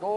2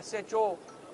SHO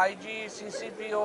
IG, CCPO,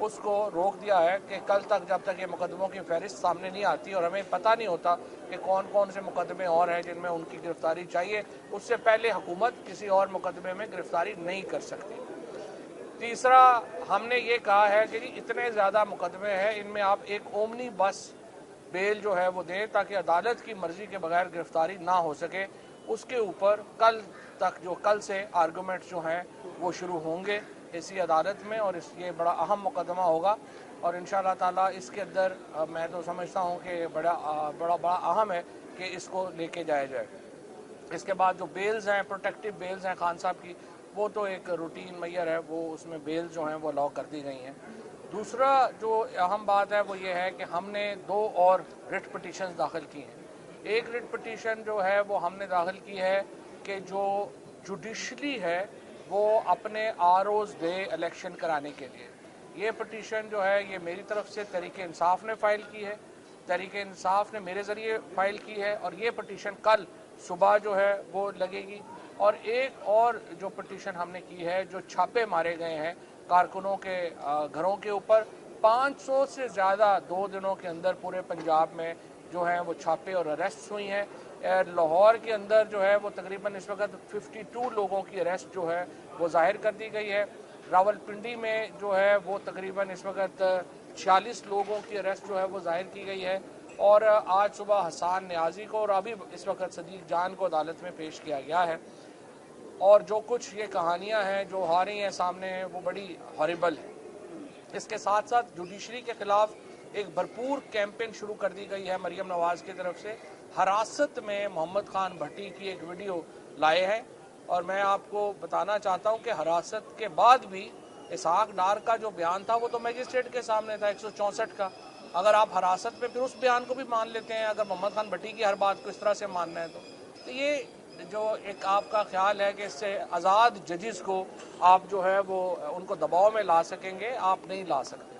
اس کو روک دیا ہے کہ کل تک جب تک یہ مقدموں کی فہرست سامنے نہیں آتی اور ہمیں پتہ نہیں ہوتا کہ کون کون سے مقدمے اور ہیں جن میں ان کی گرفتاری چاہیے، اس سے پہلے حکومت کسی اور مقدمے میں گرفتاری نہیں کر سکتی۔ تیسرا، ہم نے یہ کہا ہے کہ اتنے زیادہ مقدمے ہیں، ان میں آپ ایک اومنی بس بیل جو ہے وہ دیں تاکہ عدالت کی مرضی کے بغیر گرفتاری نہ ہو سکے۔ اس کے اوپر کل سے آرگومنٹ جو ہیں وہ شروع ہوں گے اسی عدالت میں، اور یہ بڑا اہم مقدمہ ہوگا، اور انشاءاللہ تعالی اس کے اندر میں تو سمجھتا ہوں کہ بڑا اہم ہے کہ اس کو لے کے جایا جائے۔ اس کے بعد جو بیلز ہیں، پروٹیکٹیو بیلز ہیں خان صاحب کی، وہ تو ایک روٹین میئر ہے، وہ اس میں بیلز جو ہیں وہ الاؤ کر دی گئی ہیں۔ دوسرا جو اہم بات ہے وہ یہ ہے کہ ہم نے 2 اور ریٹ پٹیشنز داخل کی ہیں۔ ایک ریٹ پٹیشن جو ہے وہ ہم نے داخل کی ہے کہ جو جوڈیشلی ہے وہ اپنے آرઓز دے الیکشن کرانے کے لیے۔ یہ پٹیشن جو ہے یہ میری طرف سے تحریک انصاف نے فائل کی ہے، تحریک انصاف نے میرے ذریعے فائل کی ہے، اور یہ پٹیشن کل صبح جو ہے وہ لگے گی۔ اور ایک اور جو پٹیشن ہم نے کی ہے، جو چھاپے مارے گئے ہیں کارکنوں کے گھروں کے اوپر، 500 سے زیادہ 2 دنوں کے اندر پورے پنجاب میں جو ہیں وہ چھاپے اور اریسٹ ہوئی ہیں۔ لاہور کے اندر جو ہے وہ تقریباً اس وقت 52 لوگوں کی اریسٹ جو ہے وہ ظاہر کر دی گئی ہے۔ راولپنڈی میں جو ہے وہ تقریباً اس وقت 46 لوگوں کی اریسٹ جو ہے وہ ظاہر کی گئی ہے، اور آج صبح حسان نیازی کو اور ابھی اس وقت صدیق جان کو عدالت میں پیش کیا گیا ہے۔ اور جو کچھ یہ کہانیاں ہیں جو آ رہی ہیں سامنے وہ بڑی ہاربل ہیں۔ اس کے ساتھ ساتھ جوڈیشری کے خلاف ایک بھرپور کیمپین شروع کر دی گئی ہے مریم نواز کی طرف سے۔ حراست میں محمد خان بھٹی کی ایک ویڈیو لائے ہیں، اور میں آپ کو بتانا چاہتا ہوں کہ حراست کے بعد بھی اسحاق ڈار کا جو بیان تھا وہ تو میجسٹریٹ کے سامنے تھا 164 کا۔ اگر آپ حراست میں پھر اس بیان کو بھی مان لیتے ہیں، اگر محمد خان بھٹی کی ہر بات کو اس طرح سے ماننا ہے تو یہ جو ایک آپ کا خیال ہے کہ اس سے آزاد ججز کو آپ جو ہے وہ ان کو دباؤ میں لا سکیں گے، آپ نہیں لا سکتے۔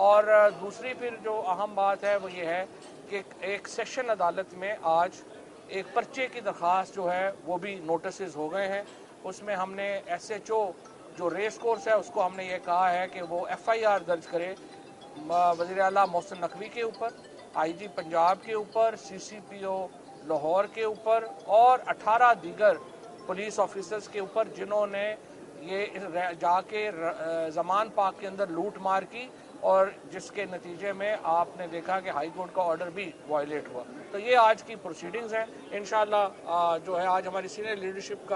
اور دوسری پھر جو اہم بات ہے وہ یہ ہے کہ ایک سیشن عدالت میں آج ایک پرچے کی درخواست جو ہے وہ بھی نوٹسز ہو گئے ہیں۔ اس میں ہم نے SHO جو ریس کورس ہے اس کو ہم نے یہ کہا ہے کہ وہ FIR درج کرے وزیر اعلیٰ محسن نقوی کے اوپر، IG پنجاب کے اوپر، CCPO لاہور کے اوپر، اور 18 دیگر پولیس آفیسرز کے اوپر جنہوں نے یہ جا کے زمان پاک کے اندر لوٹ مار کی، اور جس کے نتیجے میں آپ نے دیکھا کہ ہائی کورٹ کا آرڈر بھی وائلیٹ ہوا۔ تو یہ آج کی پروسیڈنگز ہیں۔ انشاءاللہ جو ہے آج ہماری سینئر لیڈرشپ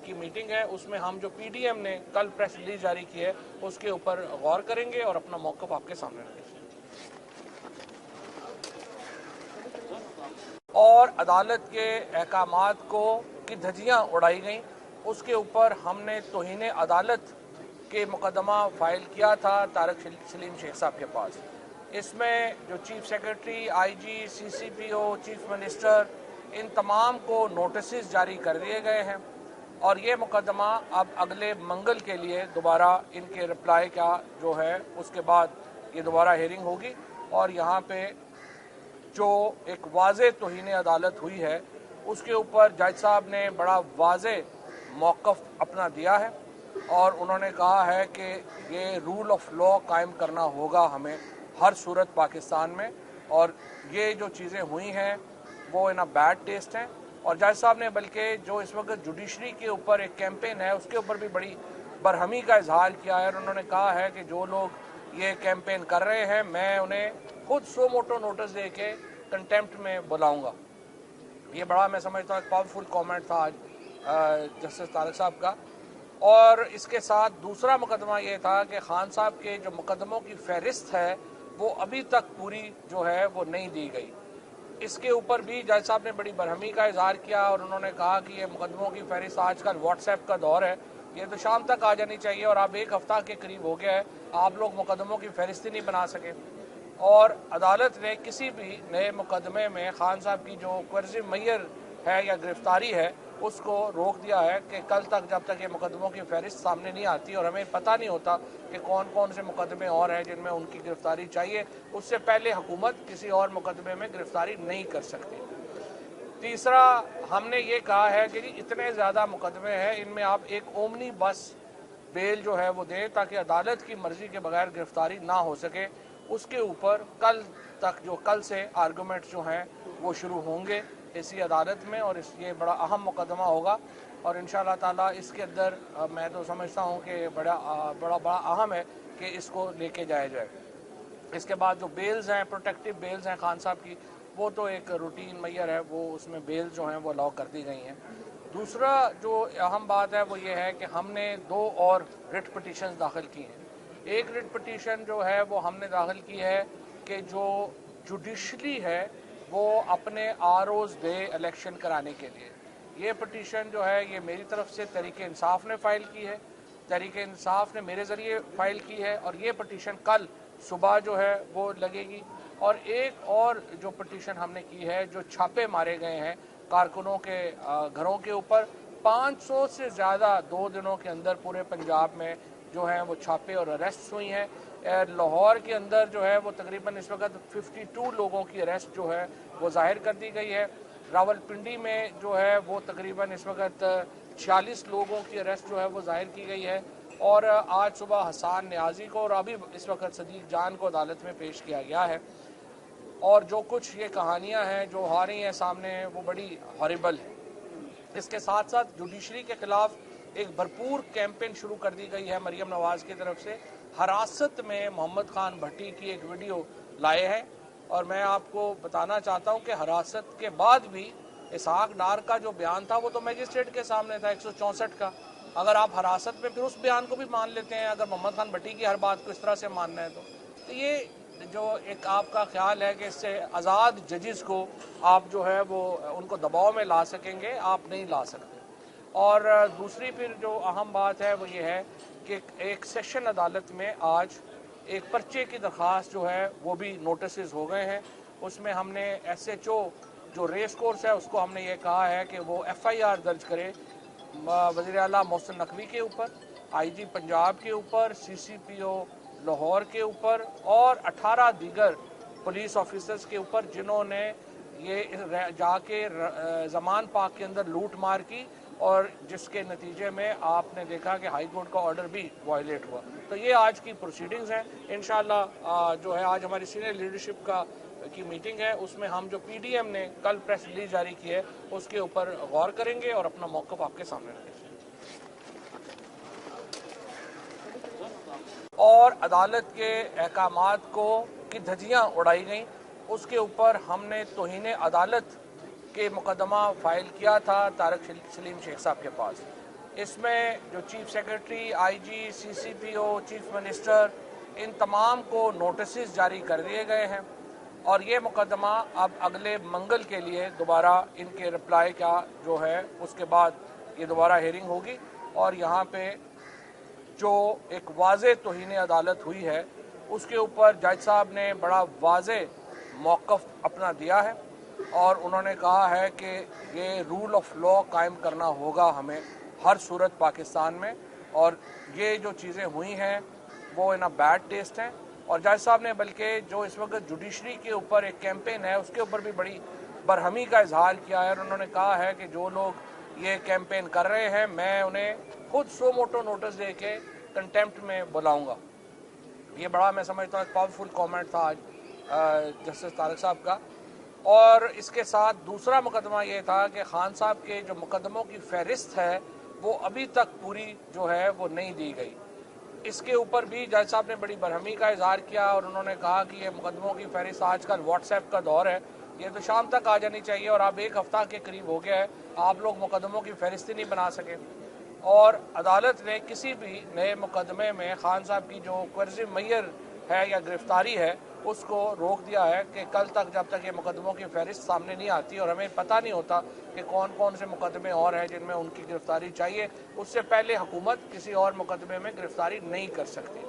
کی میٹنگ ہے، اس میں ہم جو PDM نے کل پریس ریلیز جاری کی ہے اس کے اوپر غور کریں گے اور اپنا موقف آپ کے سامنے رکھیں گے۔ اور عدالت کے احکامات کی دھجیاں اڑائی گئیں، اس کے اوپر ہم نے توہین عدالت کے مقدمہ فائل کیا تھا طارق سلیم شیخ صاحب کے پاس۔ اس میں جو chief secretary, IG، CCPO، chief minister, ان تمام کو نوٹسز جاری کر دیے گئے ہیں، اور یہ مقدمہ اب اگلے منگل کے لیے دوبارہ ان کے رپلائی کا جو ہے اس کے بعد یہ دوبارہ ہیئرنگ ہوگی، اور یہاں پہ جو ایک واضح توہین عدالت ہوئی ہے اس کے اوپر جج صاحب نے بڑا واضح موقف اپنا دیا ہے، اور انہوں نے کہا ہے کہ یہ رول آف لا قائم کرنا ہوگا ہمیں ہر صورت پاکستان میں، اور یہ جو چیزیں ہوئی ہیں وہ ان بیڈ ٹیسٹ ہیں۔ اور جج صاحب نے بلکہ جو اس وقت جوڈیشری کے اوپر ایک کیمپین ہے اس کے اوپر بھی بڑی برہمی کا اظہار کیا ہے، اور انہوں نے کہا ہے کہ جو لوگ یہ کیمپین کر رہے ہیں میں انہیں خود سو موٹو نوٹس دے کے کنٹیمپٹ میں بلاؤں گا۔ یہ بڑا میں سمجھتا ہوں ایک پاورفل کامنٹ تھا آج جسٹس طارق صاحب کا۔ اور اس کے ساتھ دوسرا مقدمہ یہ تھا کہ خان صاحب کے جو مقدموں کی فہرست ہے وہ ابھی تک پوری جو ہے وہ نہیں دی گئی۔ اس کے اوپر بھی جج صاحب نے بڑی برہمی کا اظہار کیا، اور انہوں نے کہا کہ یہ مقدموں کی فہرست آج کل واٹس ایپ کا دور ہے، یہ تو شام تک آ جانی چاہیے، اور اب 1 ہفتہ کے قریب ہو گیا ہے آپ لوگ مقدموں کی فہرست ہی نہیں بنا سکے۔ اور عدالت نے کسی بھی نئے مقدمے میں خان صاحب کی جو قرض میئر ہے یا گرفتاری ہے اس کو روک دیا ہے کہ کل تک جب تک یہ مقدموں کی فہرست سامنے نہیں آتی اور ہمیں پتہ نہیں ہوتا کہ کون کون سے مقدمے اور ہیں جن میں ان کی گرفتاری چاہیے، اس سے پہلے حکومت کسی اور مقدمے میں گرفتاری نہیں کر سکتی۔ تیسرا، ہم نے یہ کہا ہے کہ اتنے زیادہ مقدمے ہیں، ان میں آپ ایک اومنی بس بیل جو ہے وہ دیں تاکہ عدالت کی مرضی کے بغیر گرفتاری نہ ہو سکے. اس کے اوپر کل سے آرگومنٹ جو ہیں وہ شروع ہوں گے اسی عدالت میں، اور یہ بڑا اہم مقدمہ ہوگا، اور انشاءاللہ تعالیٰ اس کے اندر میں تو سمجھتا ہوں کہ بڑا اہم ہے کہ اس کو لے کے جایا جائے. اس کے بعد جو بیلز ہیں، پروٹیکٹیو بیلز ہیں خان صاحب کی، وہ تو ایک روٹین میئر ہے، وہ اس میں بیلز جو ہیں وہ الاؤ کر دی گئی ہیں. دوسرا جو اہم بات ہے وہ یہ ہے کہ ہم نے 2 اور ریٹ پٹیشنز داخل کی ہیں. ایک ریٹ پٹیشن جو ہے وہ ہم نے داخل کی ہے کہ جو جوڈیشلی ہے وہ اپنے آرOز دے الیکشن کرانے کے لیے. یہ پٹیشن جو ہے یہ میری طرف سے تحریک انصاف نے فائل کی ہے، تحریک انصاف نے میرے ذریعے فائل کی ہے، اور یہ پٹیشن کل صبح جو ہے وہ لگے گی. اور ایک اور جو پٹیشن ہم نے کی ہے، جو چھاپے مارے گئے ہیں کارکنوں کے گھروں کے اوپر، 500 سے زیادہ 2 دنوں کے اندر پورے پنجاب میں جو ہیں وہ چھاپے اور اریسٹ ہوئی ہیں. لاہور کے اندر جو ہے وہ تقریباً اس وقت 52 لوگوں کی اریسٹ جو ہے وہ ظاہر کر دی گئی ہے. راولپنڈی میں جو ہے وہ تقریباً اس وقت 46 لوگوں کی اریسٹ جو ہے وہ ظاہر کی گئی ہے. اور آج صبح حسان نیازی کو اور ابھی اس وقت صدیق جان کو عدالت میں پیش کیا گیا ہے. اور جو کچھ یہ کہانیاں ہیں جو آ رہی ہیں سامنے وہ بڑی ہاریبل ہے. اس کے ساتھ ساتھ جوڈیشری کے خلاف ایک بھرپور کیمپین شروع کر دی گئی ہے مریم نواز کی طرف سے. حراست میں محمد خان بھٹی کی ایک ویڈیو لائے ہیں، اور میں آپ کو بتانا چاہتا ہوں کہ حراست کے بعد بھی اسحاق ڈار کا جو بیان تھا وہ تو میجسٹریٹ کے سامنے تھا 164 کا. اگر آپ حراست میں پھر اس بیان کو بھی مان لیتے ہیں، اگر محمد خان بھٹی کی ہر بات کو اس طرح سے ماننا ہے تو یہ جو ایک آپ کا خیال ہے کہ اس سے آزاد ججز کو آپ جو ہے وہ ان کو دباؤ میں لا سکیں گے، آپ نہیں لا سکتے. اور دوسری پھر جو اہم بات ہے وہ یہ ہے کہ ایک سیشن عدالت میں آج ایک پرچے کی درخواست جو ہے وہ بھی نوٹسز ہو گئے ہیں. اس میں ہم نے SHO جو ریس کورس ہے اس کو ہم نے یہ کہا ہے کہ وہ FIR درج کرے وزیر اعلیٰ محسن نقوی کے اوپر، IG پنجاب کے اوپر، CCPO لاہور کے اوپر، اور 18 دیگر پولیس آفیسرز کے اوپر جنہوں نے یہ جا کے زمان پاک کے اندر لوٹ مار کی، اور جس کے نتیجے میں آپ نے دیکھا کہ ہائی کورٹ کا آرڈر بھی وائلیٹ ہوا. تو یہ آج کی پروسیڈنگز ہیں. انشاءاللہ جو ہے آج ہماری سینئر لیڈرشپ کی میٹنگ ہے، اس میں ہم جو PDM نے کل پریس ریلیز جاری کی ہے اس کے اوپر غور کریں گے اور اپنا موقف آپ کے سامنے رکھیں گے. اور عدالت کے احکامات کی دھجیاں اڑائی گئیں، اس کے اوپر ہم نے توہین عدالت کے مقدمہ فائل کیا تھا طارق سلیم شیخ صاحب کے پاس. اس میں جو chief secretary, IG، CCPO، chief minister, ان تمام کو نوٹسز جاری کر دیے گئے ہیں، اور یہ مقدمہ اب اگلے منگل کے لیے دوبارہ ان کے رپلائی کا جو ہے اس کے بعد یہ دوبارہ ہیئرنگ ہوگی. اور یہاں پہ جو ایک واضح توہین عدالت ہوئی ہے اس کے اوپر جج صاحب نے بڑا واضح موقف اپنا دیا ہے، اور انہوں نے کہا ہے کہ یہ رول آف لا قائم کرنا ہوگا ہمیں ہر صورت پاکستان میں، اور یہ جو چیزیں ہوئی ہیں وہ ان بیڈ ٹیسٹ ہیں. اور جج صاحب نے بلکہ جو اس وقت جوڈیشری کے اوپر ایک کیمپین ہے اس کے اوپر بھی بڑی برہمی کا اظہار کیا ہے، اور انہوں نے کہا ہے کہ جو لوگ یہ کیمپین کر رہے ہیں میں انہیں خود سو موٹو نوٹس دے کے کنٹیمپٹ میں بلاؤں گا. یہ بڑا میں سمجھتا ہوں ایک پاورفل کامنٹ تھا آج جسٹس طارق صاحب کا. اور اس کے ساتھ دوسرا مقدمہ یہ تھا کہ خان صاحب کے جو مقدموں کی فہرست ہے وہ ابھی تک پوری جو ہے وہ نہیں دی گئی. اس کے اوپر بھی جج صاحب نے بڑی برہمی کا اظہار کیا، اور انہوں نے کہا کہ یہ مقدموں کی فہرست آج کل واٹس ایپ کا دور ہے، یہ تو شام تک آ جانی چاہیے، اور اب 1 ہفتہ کے قریب ہو گیا ہے آپ لوگ مقدموں کی فہرست ہی نہیں بنا سکے. اور عدالت نے کسی بھی نئے مقدمے میں خان صاحب کی جو قرض میئر ہے یا گرفتاری ہے اس کو روک دیا ہے کہ کل تک جب تک یہ مقدموں کی فہرست سامنے نہیں آتی اور ہمیں پتہ نہیں ہوتا کہ کون کون سے مقدمے اور ہیں جن میں ان کی گرفتاری چاہیے، اس سے پہلے حکومت کسی اور مقدمے میں گرفتاری نہیں کر سکتی.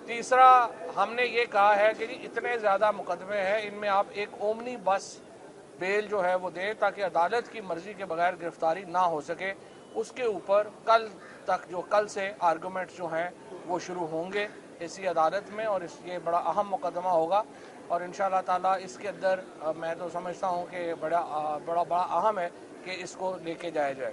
تیسرا ہم نے یہ کہا ہے کہ اتنے زیادہ مقدمے ہیں، ان میں آپ ایک اومنی بس بیل جو ہے وہ دیں تاکہ عدالت کی مرضی کے بغیر گرفتاری نہ ہو سکے. اس کے اوپر کل سے آرگومنٹ جو ہیں وہ شروع ہوں گے اسی عدالت میں، اور یہ بڑا اہم مقدمہ ہوگا، اور انشاءاللہ تعالیٰ اس کے اندر میں تو سمجھتا ہوں کہ بڑا اہم ہے کہ اس کو لے کے جایا جائے.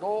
2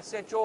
SHO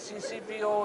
CCPO,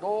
2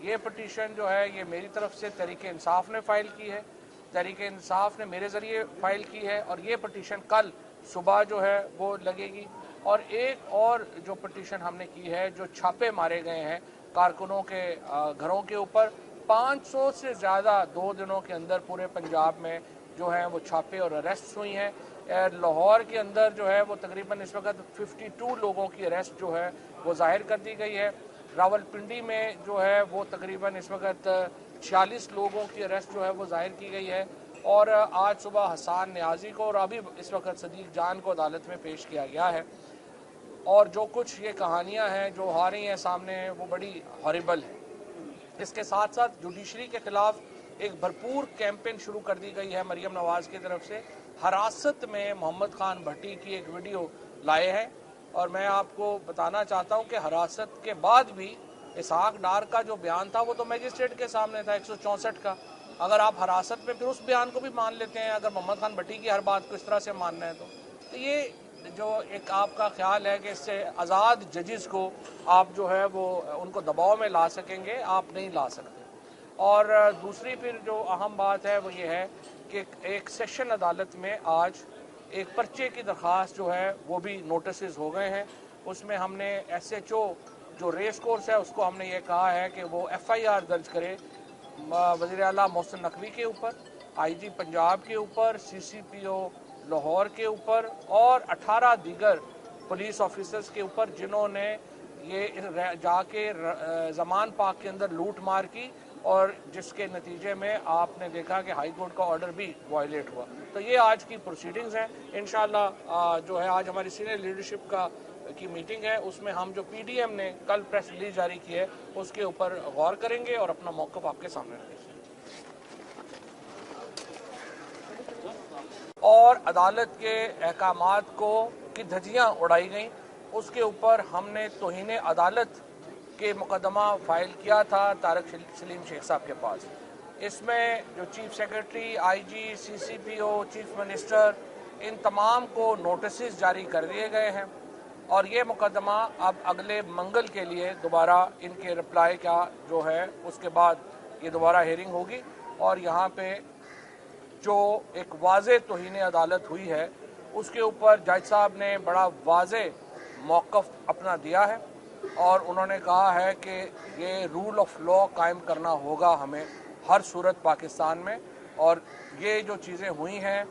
یہ پٹیشن جو ہے یہ میری طرف سے تحریک انصاف نے فائل کی ہے، تحریک انصاف نے میرے ذریعے فائل کی ہے، اور یہ پٹیشن کل صبح جو ہے وہ لگے گی۔ اور ایک اور جو پٹیشن ہم نے کی ہے، جو چھاپے مارے گئے ہیں کارکنوں کے گھروں کے اوپر، 500 سے زیادہ 2 دنوں کے اندر پورے پنجاب میں جو ہیں وہ چھاپے اور اریسٹ ہوئی ہیں۔ لاہور کے اندر جو ہے وہ تقریباً اس وقت 52 لوگوں کی اریسٹ جو ہے وہ ظاہر کر دی گئی ہے۔ راول پنڈی میں جو ہے وہ تقریباً اس وقت 46 لوگوں کی اریسٹ جو ہے وہ ظاہر کی گئی ہے، اور آج صبح حسان نیازی کو اور ابھی اس وقت صدیق جان کو عدالت میں پیش کیا گیا ہے۔ اور جو کچھ یہ کہانیاں ہیں جو آ رہی ہیں سامنے وہ بڑی ہاریبل ہے۔ اس کے ساتھ ساتھ جوڈیشری کے خلاف ایک بھرپور کیمپین شروع کر دی گئی ہے مریم نواز کی طرف سے۔ حراست میں محمد خان بھٹی کی ایک ویڈیو لائے ہیں، اور میں آپ کو بتانا چاہتا ہوں کہ حراست کے بعد بھی اسحاق ڈار کا جو بیان تھا وہ تو میجسٹریٹ کے سامنے تھا 164 کا۔ اگر آپ حراست میں پھر اس بیان کو بھی مان لیتے ہیں، اگر محمد خان بھٹی کی ہر بات کو اس طرح سے ماننا ہے تو یہ جو ایک آپ کا خیال ہے کہ اس سے آزاد ججز کو آپ جو ہے وہ ان کو دباؤ میں لا سکیں گے، آپ نہیں لا سکتے۔ اور دوسری پھر جو اہم بات ہے وہ یہ ہے کہ ایک سیشن عدالت میں آج ایک پرچے کی درخواست جو ہے وہ بھی نوٹسز ہو گئے ہیں۔ اس میں ہم نے ایس ایچ او جو ریس کورس ہے اس کو ہم نے یہ کہا ہے کہ وہ ایف آئی آر درج کرے وزیر اعلیٰ محسن نقوی کے اوپر، آئی جی پنجاب کے اوپر، سی سی پی او لاہور کے اوپر، اور 18 دیگر پولیس آفیسرز کے اوپر جنہوں نے یہ جا کے زمان پاک کے اندر لوٹ مار کی، اور جس کے نتیجے میں آپ نے دیکھا کہ ہائی کورٹ کا آرڈر بھی وائلیٹ ہوا۔ تو یہ آج کی پروسیڈنگز ہیں۔ انشاءاللہ جو ہے آج ہماری سینئر لیڈرشپ کی میٹنگ ہے، اس میں ہم جو پی ڈی ایم نے کل پریس ریلیز جاری کی ہے اس کے اوپر غور کریں گے اور اپنا موقف آپ کے سامنے رکھیں گے۔ اور عدالت کے احکامات کی دھجیاں اڑائی گئیں، اس کے اوپر ہم نے توہین عدالت کے مقدمہ فائل کیا تھا طارق سلیم شیخ صاحب کے پاس۔ اس میں جو چیف سیکرٹری، آئی جی، سی سی پی او، چیف منسٹر، ان تمام کو نوٹسز جاری کر دیے گئے ہیں، اور یہ مقدمہ اب اگلے منگل کے لیے دوبارہ ان کے رپلائی کا جو ہے اس کے بعد یہ دوبارہ ہیئرنگ ہوگی، اور یہاں پہ جو ایک واضح توہین عدالت ہوئی ہے اس کے اوپر جج صاحب نے بڑا واضح موقف اپنا دیا ہے، اور انہوں نے کہا ہے کہ یہ رول آف لا قائم کرنا ہوگا ہمیں ہر صورت پاکستان میں، اور یہ جو چیزیں ہوئی ہیں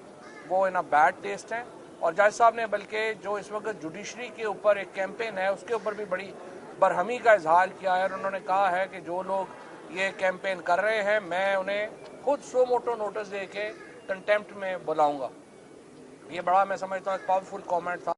وہ ان بیڈ ٹیسٹ ہیں۔ اور جج صاحب نے بلکہ جو اس وقت جوڈیشری کے اوپر ایک کیمپین ہے اس کے اوپر بھی بڑی برہمی کا اظہار کیا ہے، اور انہوں نے کہا ہے کہ جو لوگ یہ کیمپین کر رہے ہیں میں انہیں خود سو موٹو نوٹس دے کے کنٹیمپٹ میں بلاؤں گا۔ یہ بڑا میں سمجھتا ہوں ایک پاورفل کامنٹ تھا۔